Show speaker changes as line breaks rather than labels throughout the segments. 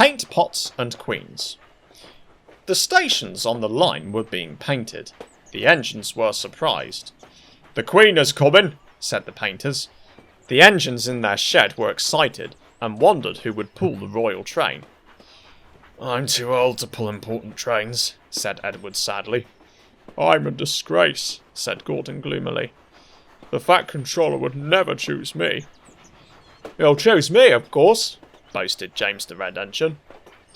Paint Pots and Queens. The stations on the line were being painted. The engines were surprised. "The Queen is coming," said the painters. The engines in their shed were excited and wondered who would pull the royal train. "I'm too old to pull important trains," said Edward sadly. "I'm a disgrace," said Gordon gloomily. "The Fat Controller would never choose me." "He'll choose me, of course," boasted James the Red Engine.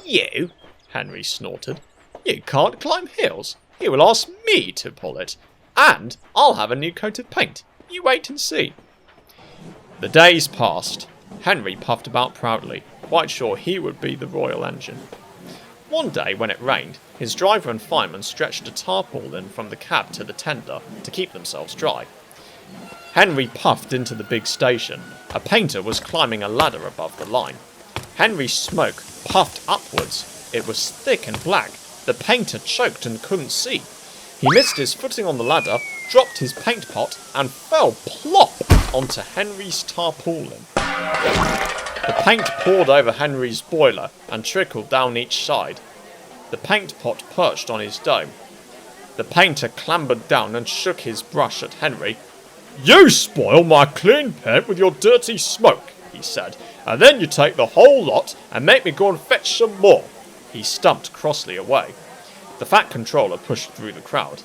"You?" Henry snorted. "You can't climb hills. He will ask me to pull it. And I'll have a new coat of paint. You wait and see." The days passed. Henry puffed about proudly, quite sure he would be the royal engine. One day, when it rained, his driver and fireman stretched a tarpaulin from the cab to the tender to keep themselves dry. Henry puffed into the big station. A painter was climbing a ladder above the line. Henry's smoke puffed upwards. It was thick and black. The painter choked and couldn't see. He missed his footing on the ladder, dropped his paint pot, and fell plop onto Henry's tarpaulin. The paint poured over Henry's boiler and trickled down each side. The paint pot perched on his dome. The painter clambered down and shook his brush at Henry. "You spoil my clean paint with your dirty smoke," he said, "and then you take the whole lot and make me go and fetch some more." He stumped crossly away. The Fat Controller pushed through the crowd.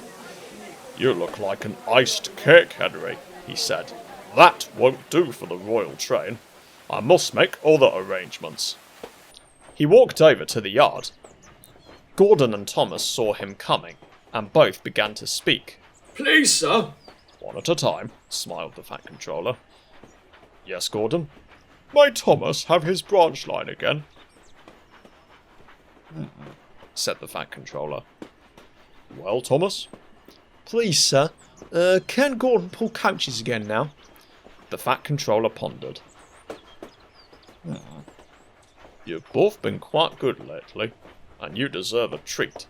"You look like an iced cake, Henry," he said. "That won't do for the royal train. I must make other arrangements." He walked over to the yard. Gordon and Thomas saw him coming, and both began to speak.
"Please, sir."
"One at a time," smiled the Fat Controller. "Yes, Gordon?" "May Thomas have his branch line again?" Said the Fat Controller. "Well, Thomas?"
"Please, sir, can Gordon pull coaches again now?"
The Fat Controller pondered. "You've both been quite good lately, and you deserve a treat.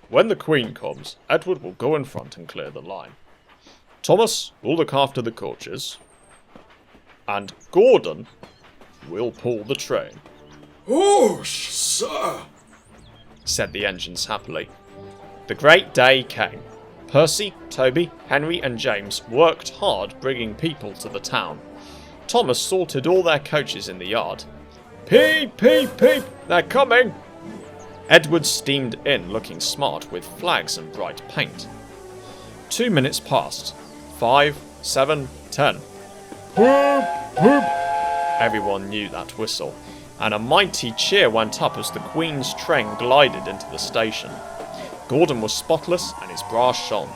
When the Queen comes, Edward will go in front and clear the line. Thomas will look after the coaches, and Gordon will pull the train."
"Whoosh, sir,"
said the engines happily. The great day came. Percy, Toby, Henry and James worked hard bringing people to the town. Thomas sorted all their coaches in the yard. "Peep, peep, peep, they're coming!" Edward steamed in looking smart with flags and bright paint. 2 minutes passed. 5, 7, 10. Whoop, whoop. Everyone knew that whistle, and a mighty cheer went up as the Queen's train glided into the station. Gordon was spotless and his brass shone.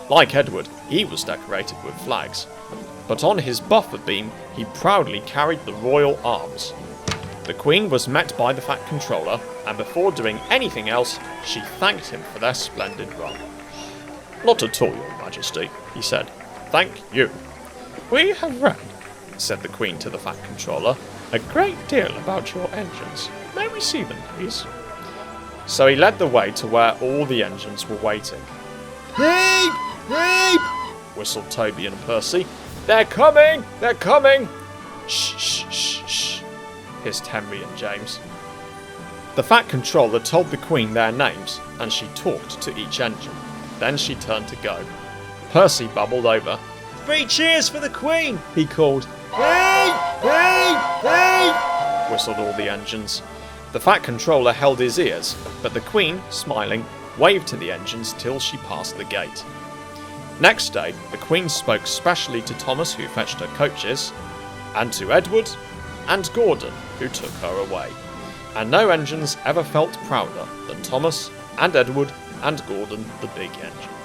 Like Edward, he was decorated with flags. But on his buffer beam, he proudly carried the royal arms. The Queen was met by the Fat Controller, and before doing anything else, she thanked him for their splendid run. "Not at all, Your Majesty," he said. "Thank you." "We have read," said the Queen to the Fat Controller, "a great deal about your engines. May we see them, please?" So he led the way to where all the engines were waiting.
"Heap! Heap!"
whistled Toby and Percy. "They're coming! They're coming!" "Shh, shh, shh, shh," hissed Henry and James. The Fat Controller told the Queen their names, and she talked to each engine. Then she turned to go. Percy bubbled over.
"3 cheers for the Queen!" he called. "Heap! Heap! Heap!"
whistled all the engines. The Fat Controller held his ears, but the Queen, smiling, waved to the engines till she passed the gate. Next day, the Queen spoke specially to Thomas, who fetched her coaches, and to Edward and Gordon, who took her away. And no engines ever felt prouder than Thomas and Edward and Gordon, the big engine.